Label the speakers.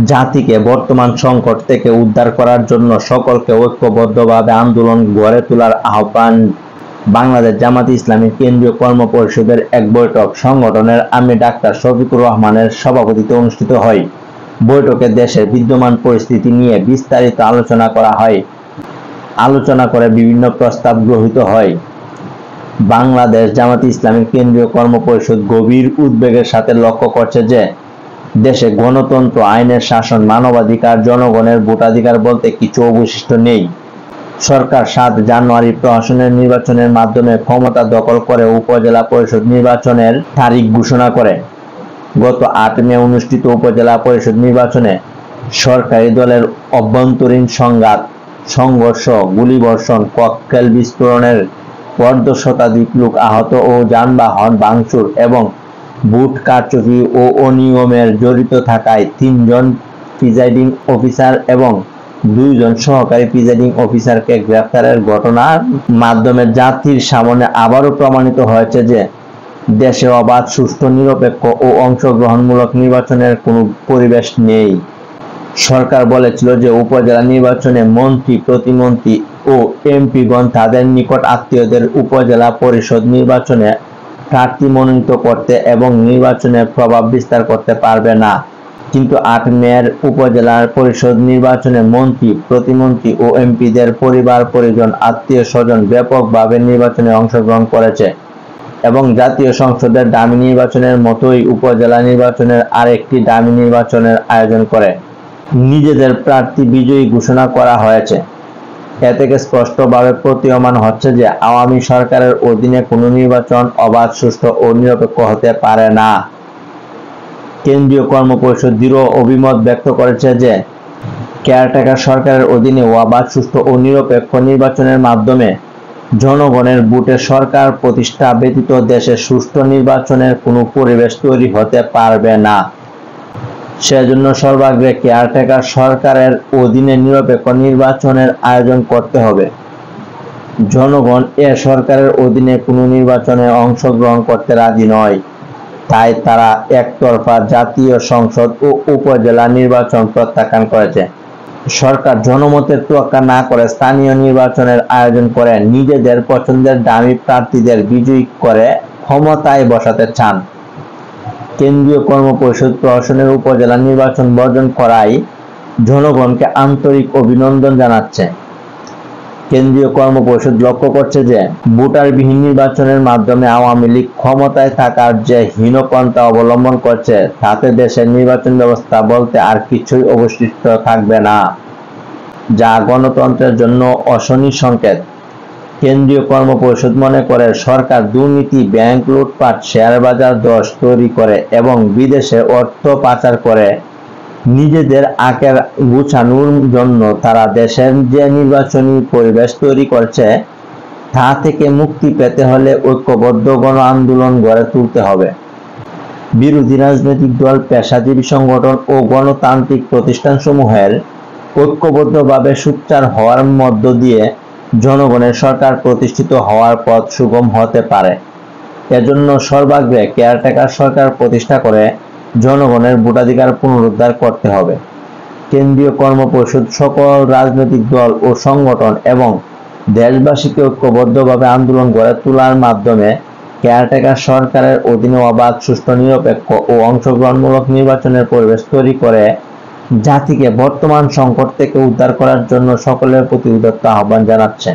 Speaker 1: জাতিকে বর্তমান সংকট থেকে উদ্ধার করার জন্য সকলকে ঐক্যবদ্ধভাবে আন্দোলন গড়ে তোলার আহ্বান। বাংলাদেশ জামায়াতে ইসলামী কেন্দ্রীয় কর্মপরিষদের এক বৈঠক সংগঠনের আমির ডাক্তার শফিকুর রহমানের সভাপতিত্বে অনুষ্ঠিত হয়। বৈঠকে দেশের বিদ্যমান পরিস্থিতি নিয়ে বিস্তারিত আলোচনা করা হয়। আলোচনা করে বিভিন্ন প্রস্তাব গৃহীত হয়। বাংলাদেশ জামায়াতে ইসলামী কেন্দ্রীয় কর্মপরিষদ গভীর উদ্বেগের সাথে লক্ষ্য করছে যে দেশে গণতন্ত্র, আইনের শাসন, মানবাধিকার, জনগণের ভোটাধিকার বলতে কিছু অবশিষ্ট নেই। সরকার 7 জানুয়ারি প্রশাসনের নির্বাচনের মাধ্যমে ক্ষমতা দখল করে উপজেলা পরিষদ নির্বাচনের তারিখ ঘোষণা করে। গত 8 মে অনুষ্ঠিত উপজেলা পরিষদ নির্বাচনে সরকারি দলের অভ্যন্তরীণ সংঘাত, সংঘর্ষ, গুলিবর্ষণ, ককটেল বিস্ফোরণের পর শতাধিক লোক আহত ও যানবাহন ভাঙচুর এবং ভোট কারচুপি ও অনিয়মের জড়িত থাকায় 3 জন প্রিজাইডিং অফিসার এবং 2 জন সহকারী প্রিজাইডিং অফিসারকে গ্রেফতারের ঘটনার মাধ্যমে জাতির সামনে আবারও প্রমাণিত হয়েছে যে দেশে অবাধ, সুষ্ঠু, নিরপেক্ষ ও অংশগ্রহণমূলক নির্বাচনের কোনো পরিবেশ নেই। সরকার বলেছিল যে উপজেলা নির্বাচনে মন্ত্রী, প্রতিমন্ত্রী ও এমপিগণ তাদের নিকট আত্মীয়দের উপজেলা পরিষদ নির্বাচনে প্রার্থী মনোনীত করতে এবং নির্বাচনে প্রভাব বিস্তার করতে পারবে না। কিন্তু 8 মের উপজেলা পরিষদ নির্বাচনে মন্ত্রী, প্রতিমন্ত্রী ও এমপিদের পরিবার, পরিজন, আত্মীয় স্বজন ব্যাপকভাবে নির্বাচনে অংশগ্রহণ করেছে এবং জাতীয় সংসদের ডামি নির্বাচনের মতোই উপজেলা নির্বাচনের আরেকটি ডামি নির্বাচনের আয়োজন করে নিজেদের প্রার্থী বিজয়ী ঘোষণা করা হয়েছে। এ থেকে স্পষ্টভাবে প্রতীয়মান হচ্ছে যে আওয়ামী সরকারের অধীনে কোনো নির্বাচন অবাধ, সুষ্ঠু ও নিরপেক্ষ হতে পারে না। কেন্দ্রীয় কর্মপরিষদ দৃঢ় অভিমত ব্যক্ত করেছে যে কেয়ারটেকার সরকারের অধীনে অবাধ, সুষ্ঠু ও নিরপেক্ষ নির্বাচনের মাধ্যমে জনগণের ভোটে সরকার প্রতিষ্ঠা ব্যতীত দেশে সুষ্ঠু নির্বাচনের কোনো পরিবেশ তৈরি হতে পারবে না। সেজন্য সর্বাগ্রে কেয়ারটেকার সরকারের অধীনে নিরপেক্ষ নির্বাচনের আয়োজন করতে হবে। জনগণ এ সরকারের অধীনে কোনো নির্বাচনে অংশগ্রহণ করতে রাজি নয়, তাই তারা একতরফা জাতীয় সংসদ ও উপজেলা নির্বাচন প্রত্যাখ্যান করেছে। সরকার জনমতের তোয়াক্কা না করে স্থানীয় নির্বাচনের আয়োজন করে নিজেদের পছন্দের দামি প্রার্থীদের বিজয়ী করে ক্ষমতায় বসাতে চান। কেন্দ্রীয় কর্মপরিষদ প্রশাসনের উপজেলা নির্বাচন বর্জন করায় জনগণকে আন্তরিক অভিনন্দন জানাচ্ছে। কেন্দ্রীয় কর্মপরিষদ লক্ষ্য করছে যে ভোটারবিহীন নির্বাচনের মাধ্যমে আওয়ামী লীগ ক্ষমতায় থাকার যে হীনপন্থা অবলম্বন করছে তাতে দেশের নির্বাচন ব্যবস্থা বলতে আর কিছুই অবশিষ্ট থাকবে না, যা গণতন্ত্রের জন্য অশনি সংকেত। কেন্দ্রীয় কর্মপরিষদ মনে করে সরকার দুর্নীতি, ব্যাংক লুটপাট, শেয়ার বাজার ধস তৈরি করে এবং বিদেশে অর্থ পাচার করে নিজেদের আখের গুছানোর জন্য তারা দেশের যে নির্বাচনী পরিবেশ তৈরি করছে তা থেকে মুক্তি পেতে হলে ঐক্যবদ্ধ গণ আন্দোলন গড়ে তুলতে হবে। বিরোধী রাজনৈতিক দল, পেশাজীবী সংগঠন ও গণতান্ত্রিক প্রতিষ্ঠানসমূহের ঐক্যবদ্ধভাবে সোচ্চার হওয়ার মধ্য দিয়ে জনগণের সরকার প্রতিষ্ঠিত হওয়ার পথ সুগম হতে পারে। এজন্য সর্বাগ্রে কেয়ারটেকার সরকার প্রতিষ্ঠা করে জনগণের ভোটাধিকার পুনরুদ্ধার করতে হবে। কেন্দ্রীয় কর্মপরিষদ সকল রাজনৈতিক দল ও সংগঠন এবং দেশবাসীকে ঐক্যবদ্ধভাবে আন্দোলন গড়ে তোলার মাধ্যমে কেয়ারটেকার সরকারের অধীনে অবাধ, সুষ্ঠু, নিরপেক্ষ ও অংশগ্রহণমূলক নির্বাচনের পরিবেশ তৈরি করে জাতিকে বর্তমান সংকট থেকে উদ্ধার করার জন্য সকলের প্রতি উদাত্ত আহ্বান জানাচ্ছে।